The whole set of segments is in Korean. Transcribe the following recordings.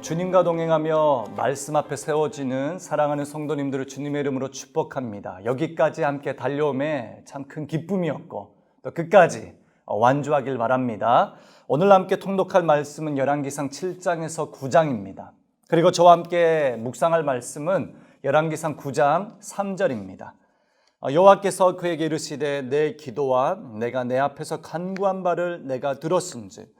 주님과 동행하며 말씀 앞에 세워지는 사랑하는 성도님들을 주님의 이름으로 축복합니다. 여기까지 함께 달려옴에 참 큰 기쁨이었고 또 끝까지 완주하길 바랍니다. 오늘 함께 통독할 말씀은 열왕기상 7장에서 9장입니다. 그리고 저와 함께 묵상할 말씀은 열왕기상 9장 3절입니다. 여호와께서 그에게 이르시되 내 기도와 내가 내 앞에서 간구한 바를 내가 들었은즉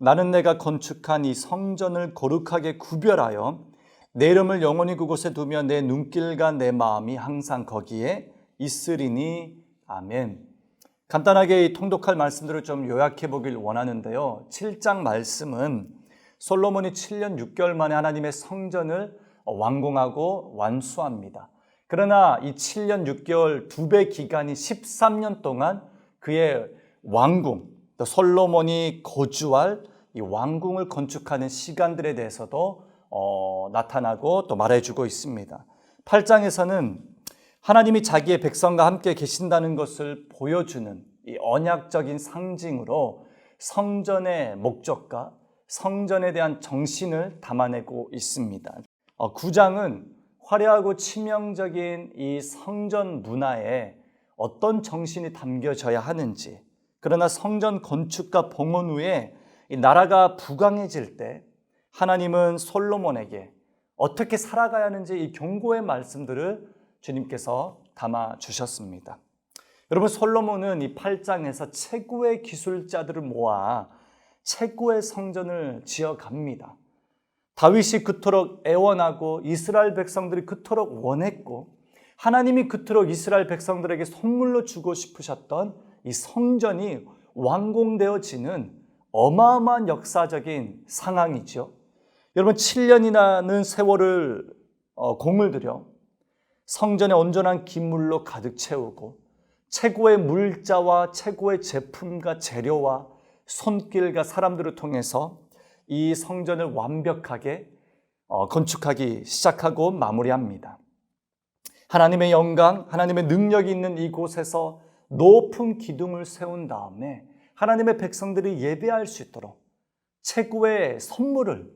나는 내가 건축한 이 성전을 거룩하게 구별하여 내 이름을 영원히 그곳에 두며 내 눈길과 내 마음이 항상 거기에 있으리니. 아멘. 간단하게 이 통독할 말씀들을 좀 요약해 보길 원하는데요. 7장 말씀은 솔로몬이 7년 6개월 만에 하나님의 성전을 완공하고 완수합니다. 그러나 이 7년 6개월 2배 기간이 13년 동안 그의 왕궁, 또 솔로몬이 거주할 이 왕궁을 건축하는 시간들에 대해서도 나타나고 또 말해주고 있습니다. 8장에서는 하나님이 자기의 백성과 함께 계신다는 것을 보여주는 이 언약적인 상징으로 성전의 목적과 성전에 대한 정신을 담아내고 있습니다. 9장은 화려하고 치명적인 이 성전 문화에 어떤 정신이 담겨져야 하는지, 그러나 성전 건축과 봉헌 후에 이 나라가 부강해질 때 하나님은 솔로몬에게 어떻게 살아가야 하는지 이 경고의 말씀들을 주님께서 담아주셨습니다. 여러분, 솔로몬은 이 8장에서 최고의 기술자들을 모아 최고의 성전을 지어갑니다. 다윗이 그토록 애원하고 이스라엘 백성들이 그토록 원했고 하나님이 그토록 이스라엘 백성들에게 선물로 주고 싶으셨던 이 성전이 완공되어지는 어마어마한 역사적인 상황이죠. 여러분, 7년이라는 세월을 공을 들여 성전에 온전한 기물로 가득 채우고 최고의 물자와 최고의 제품과 재료와 손길과 사람들을 통해서 이 성전을 완벽하게 건축하기 시작하고 마무리합니다. 하나님의 영광, 하나님의 능력이 있는 이곳에서 높은 기둥을 세운 다음에 하나님의 백성들이 예배할 수 있도록 최고의 선물을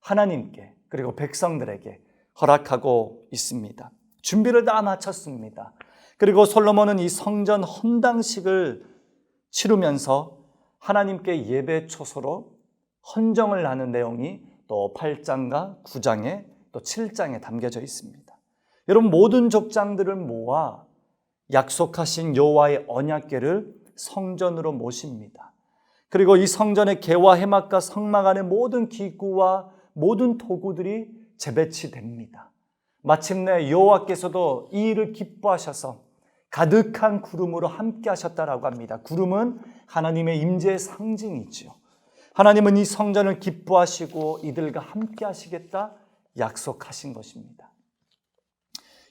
하나님께 그리고 백성들에게 허락하고 있습니다. 준비를 다 마쳤습니다. 그리고 솔로몬은 이 성전 헌당식을 치르면서 하나님께 예배 초소로 헌정을 하는 내용이 또 8장과 9장에 또 7장에 담겨져 있습니다. 여러분, 모든 족장들을 모아 약속하신 여호와의 언약궤를 성전으로 모십니다. 그리고 이 성전의 궤와 해막과 성막 안의 모든 기구와 모든 도구들이 재배치됩니다. 마침내 여호와께서도 이 일을 기뻐하셔서 가득한 구름으로 함께 하셨다라고 합니다. 구름은 하나님의 임재의 상징이죠. 하나님은 이 성전을 기뻐하시고 이들과 함께 하시겠다 약속하신 것입니다.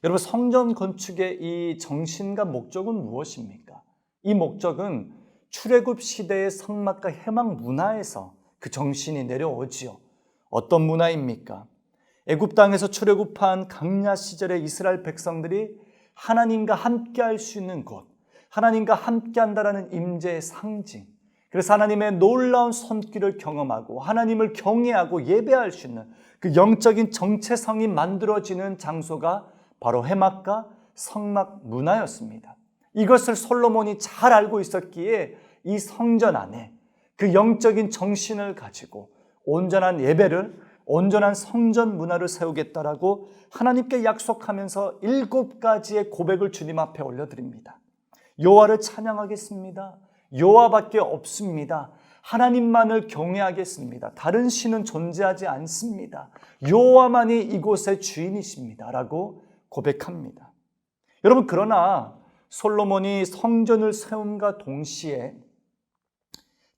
여러분, 성전 건축의 이 정신과 목적은 무엇입니까? 이 목적은 출애굽 시대의 성막과 해막 문화에서 그 정신이 내려오지요. 어떤 문화입니까? 애굽 땅에서 출애굽한 광야 시절에 이스라엘 백성들이 하나님과 함께 할 수 있는 곳, 하나님과 함께 한다라는 임재의 상징, 그래서 하나님의 놀라운 손길을 경험하고 하나님을 경외하고 예배할 수 있는 그 영적인 정체성이 만들어지는 장소가 바로 해막과 성막 문화였습니다. 이것을 솔로몬이 잘 알고 있었기에 이 성전 안에 그 영적인 정신을 가지고 온전한 예배를, 온전한 성전 문화를 세우겠다라고 하나님께 약속하면서 7가지의 고백을 주님 앞에 올려드립니다. 여호와를 찬양하겠습니다. 여호와밖에 없습니다. 하나님만을 경외하겠습니다. 다른 신은 존재하지 않습니다. 여호와만이 이곳의 주인이십니다. 라고 고백합니다. 여러분, 그러나 솔로몬이 성전을 세움과 동시에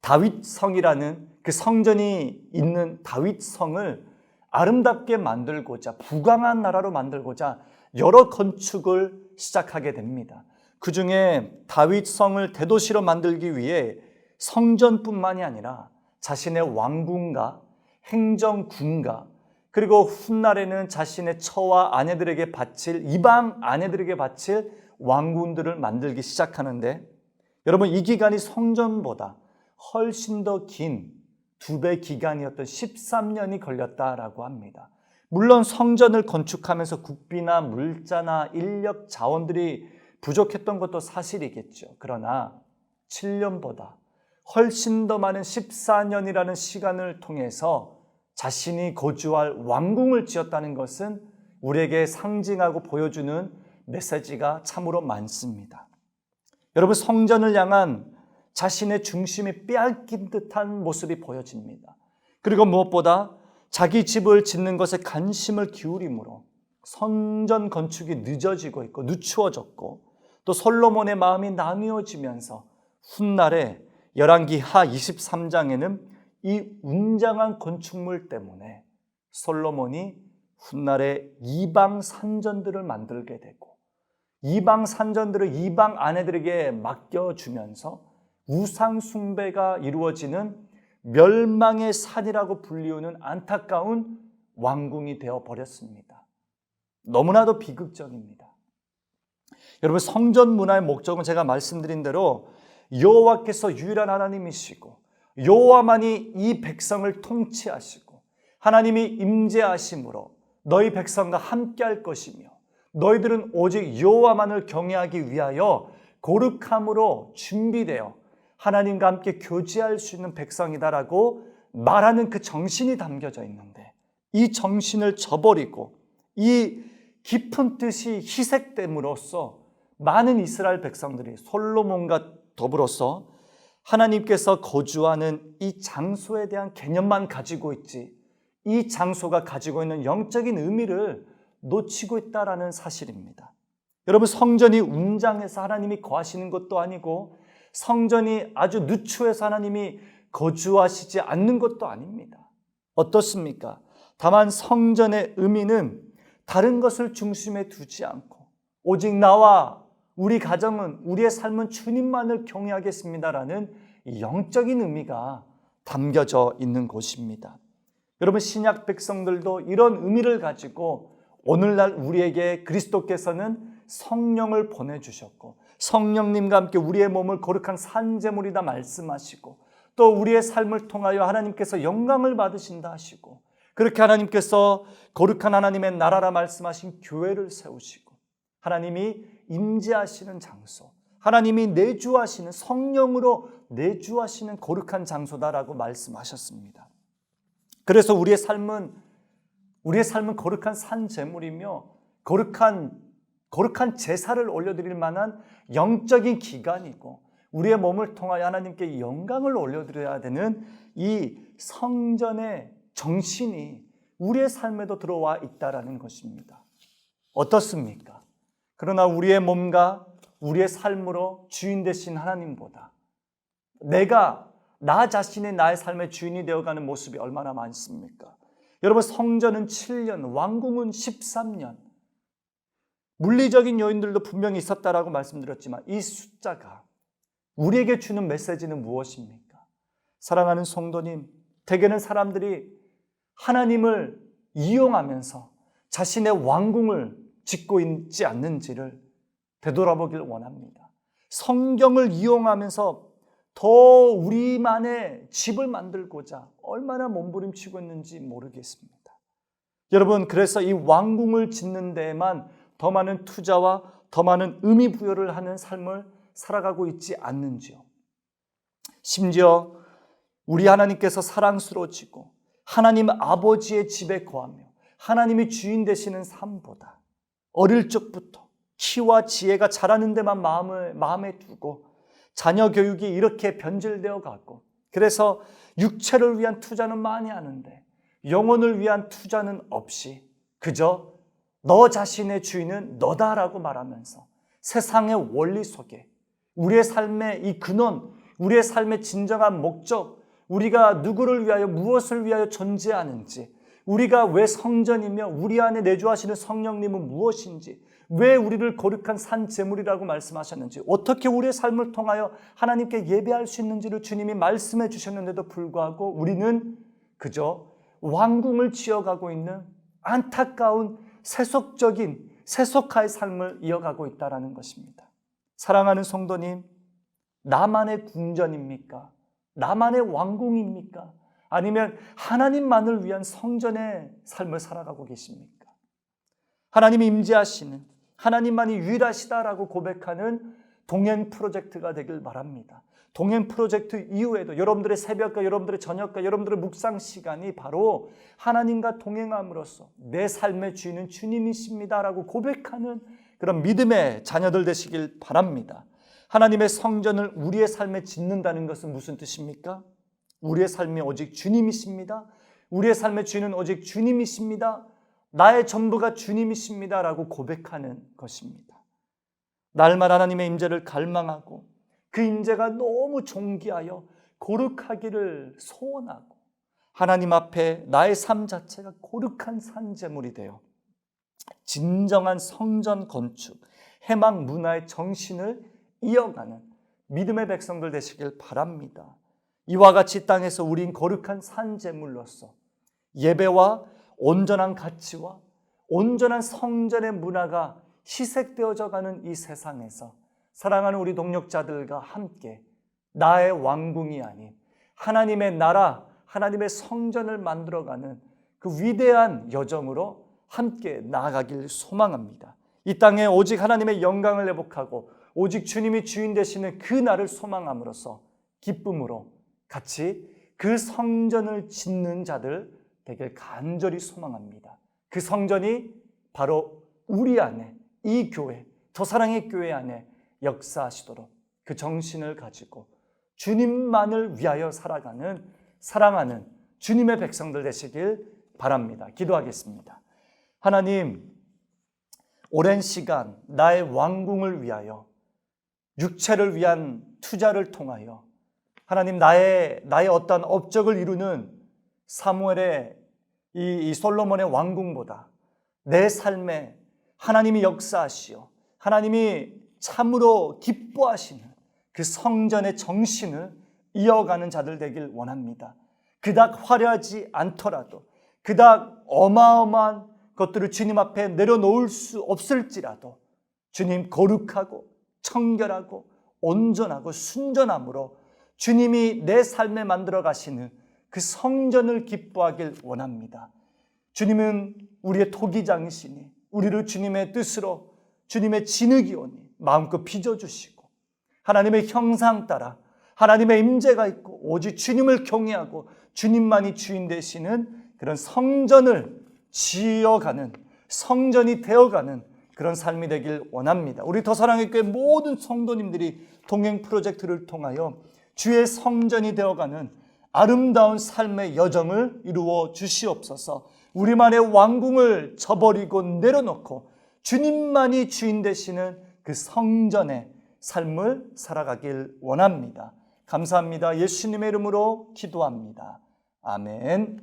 다윗성이라는 그 성전이 있는 다윗성을 아름답게 만들고자, 부강한 나라로 만들고자 여러 건축을 시작하게 됩니다. 그 중에 다윗성을 대도시로 만들기 위해 성전뿐만이 아니라 자신의 왕궁과 행정궁과 그리고 훗날에는 자신의 처와 아내들에게 바칠, 이방 아내들에게 바칠 왕궁들을 만들기 시작하는데, 여러분, 이 기간이 성전보다 훨씬 더 긴 2배 기간이었던 13년이 걸렸다라고 합니다. 물론 성전을 건축하면서 국비나 물자나 인력 자원들이 부족했던 것도 사실이겠죠. 그러나 7년보다 훨씬 더 많은 14년이라는 시간을 통해서 자신이 거주할 왕궁을 지었다는 것은 우리에게 상징하고 보여주는 메시지가 참으로 많습니다. 여러분, 성전을 향한 자신의 중심이 빼앗긴 듯한 모습이 보여집니다. 그리고 무엇보다 자기 집을 짓는 것에 관심을 기울이므로 성전 건축이 늦어지고 있고 늦추어졌고, 또 솔로몬의 마음이 나뉘어지면서 훗날에 열왕기하 23장에는 이 웅장한 건축물 때문에 솔로몬이 훗날에 이방 산전들을 만들게 되고, 이방 산전들을 이방 아내들에게 맡겨주면서 우상 숭배가 이루어지는 멸망의 산이라고 불리우는 안타까운 왕궁이 되어버렸습니다. 너무나도 비극적입니다. 여러분, 성전 문화의 목적은 제가 말씀드린 대로 여호와께서 유일한 하나님이시고 여호와만이 이 백성을 통치하시고 하나님이 임재하심으로 너희 백성과 함께할 것이며 너희들은 오직 여호와만을 경외하기 위하여 거룩함으로 준비되어 하나님과 함께 교제할 수 있는 백성이다라고 말하는 그 정신이 담겨져 있는데, 이 정신을 저버리고 이 깊은 뜻이 희색됨으로써 많은 이스라엘 백성들이 솔로몬과 더불어서 하나님께서 거주하는 이 장소에 대한 개념만 가지고 있지, 이 장소가 가지고 있는 영적인 의미를 놓치고 있다라는 사실입니다. 여러분, 성전이 웅장해서 하나님이 거하시는 것도 아니고 성전이 아주 누추해서 하나님이 거주하시지 않는 것도 아닙니다. 어떻습니까? 다만 성전의 의미는 다른 것을 중심에 두지 않고 오직 나와 우리 가정은, 우리의 삶은 주님만을 경외하겠습니다라는 영적인 의미가 담겨져 있는 곳입니다. 여러분, 신약 백성들도 이런 의미를 가지고 오늘날 우리에게 그리스도께서는 성령을 보내주셨고 성령님과 함께 우리의 몸을 거룩한 산제물이다 말씀하시고, 또 우리의 삶을 통하여 하나님께서 영광을 받으신다 하시고, 그렇게 하나님께서 거룩한 하나님의 나라라 말씀하신 교회를 세우시고 하나님이 임재하시는 장소, 하나님이 내주하시는, 성령으로 내주하시는 거룩한 장소다라고 말씀하셨습니다. 그래서 우리의 삶은 거룩한 산제물이며 거룩한 제사를 올려드릴 만한 영적인 기간이고, 우리의 몸을 통하여 하나님께 영광을 올려드려야 되는 이 성전의 정신이 우리의 삶에도 들어와 있다라는 것입니다. 어떻습니까? 그러나 우리의 몸과 우리의 삶으로 주인 되신 하나님보다 나 자신이 나의 삶의 주인이 되어가는 모습이 얼마나 많습니까? 여러분, 성전은 7년, 왕궁은 13년. 물리적인 요인들도 분명히 있었다라고 말씀드렸지만 이 숫자가 우리에게 주는 메시지는 무엇입니까? 사랑하는 성도님, 대개는 사람들이 하나님을 이용하면서 자신의 왕궁을 짓고 있지 않는지를 되돌아보길 원합니다. 성경을 이용하면서 더 우리만의 집을 만들고자 얼마나 몸부림치고 있는지 모르겠습니다. 여러분, 그래서 이 왕궁을 짓는 데에만 더 많은 투자와 더 많은 의미 부여를 하는 삶을 살아가고 있지 않는지요. 심지어 우리 하나님께서 사랑스러워지고 하나님 아버지의 집에 거하며 하나님이 주인 되시는 삶보다 어릴 적부터 키와 지혜가 자라는 데만 마음에 두고 자녀 교육이 이렇게 변질되어 갔고, 그래서 육체를 위한 투자는 많이 하는데 영혼을 위한 투자는 없이 그저 너 자신의 주인은 너다라고 말하면서 세상의 원리 속에 우리의 삶의 이 근원, 우리의 삶의 진정한 목적, 우리가 누구를 위하여 무엇을 위하여 존재하는지, 우리가 왜 성전이며 우리 안에 내주하시는 성령님은 무엇인지, 왜 우리를 거룩한 산제물이라고 말씀하셨는지, 어떻게 우리의 삶을 통하여 하나님께 예배할 수 있는지를 주님이 말씀해 주셨는데도 불구하고 우리는 그저 왕궁을 지어가고 있는 안타까운 세속화의 삶을 이어가고 있다는 것입니다. 사랑하는 성도님, 나만의 궁전입니까? 나만의 왕궁입니까? 아니면 하나님만을 위한 성전의 삶을 살아가고 계십니까? 하나님이 임재하시는, 하나님만이 유일하시다라고 고백하는 동행 프로젝트가 되길 바랍니다. 동행 프로젝트 이후에도 여러분들의 새벽과 여러분들의 저녁과 여러분들의 묵상 시간이 바로 하나님과 동행함으로써 내 삶의 주인은 주님이십니다라고 고백하는 그런 믿음의 자녀들 되시길 바랍니다. 하나님의 성전을 우리의 삶에 짓는다는 것은 무슨 뜻입니까? 우리의 삶이 오직 주님이십니다. 우리의 삶의 주인은 오직 주님이십니다. 나의 전부가 주님이십니다라고 고백하는 것입니다. 날마다 하나님의 임재를 갈망하고 그 임재가 너무 존귀하여 거룩하기를 소원하고 하나님 앞에 나의 삶 자체가 거룩한 산제물이 되어 진정한 성전 건축, 해막 문화의 정신을 이어가는 믿음의 백성들 되시길 바랍니다. 이와 같이 땅에서 우린 거룩한 산제물로서 예배와 온전한 가치와 온전한 성전의 문화가 희색되어져 가는 이 세상에서 사랑하는 우리 동역자들과 함께 나의 왕궁이 아닌 하나님의 나라, 하나님의 성전을 만들어가는 그 위대한 여정으로 함께 나아가길 소망합니다. 이 땅에 오직 하나님의 영광을 회복하고 오직 주님이 주인 되시는 그 날을 소망함으로써 기쁨으로 같이 그 성전을 짓는 자들 되길 간절히 소망합니다. 그 성전이 바로 우리 안에, 이 교회, 더 사랑의 교회 안에 역사하시도록 그 정신을 가지고 주님만을 위하여 살아가는, 사랑하는 주님의 백성들 되시길 바랍니다. 기도하겠습니다. 하나님, 오랜 시간 나의 왕궁을 위하여, 육체를 위한 투자를 통하여 하나님 나의 어떤 업적을 이루는 사무엘의 이 솔로몬의 왕궁보다 내 삶에 하나님이 역사하시어 하나님이 참으로 기뻐하시는 그 성전의 정신을 이어가는 자들 되길 원합니다. 그닥 화려하지 않더라도, 그닥 어마어마한 것들을 주님 앞에 내려놓을 수 없을지라도 주님 거룩하고 청결하고 온전하고 순전함으로 주님이 내 삶에 만들어 가시는 그 성전을 기뻐하길 원합니다. 주님은 우리의 토기장이시니 우리를 주님의 뜻으로, 주님의 진흙이오니 마음껏 빚어주시고 하나님의 형상 따라 하나님의 임재가 있고 오직 주님을 경외하고 주님만이 주인 되시는 그런 성전을 지어가는, 성전이 되어가는 그런 삶이 되길 원합니다. 우리 더 사랑의 교회 모든 성도님들이 동행 프로젝트를 통하여 주의 성전이 되어가는 아름다운 삶의 여정을 이루어 주시옵소서. 우리만의 왕궁을 저버리고 내려놓고 주님만이 주인 되시는 그 성전의 삶을 살아가길 원합니다. 감사합니다. 예수님의 이름으로 기도합니다. 아멘.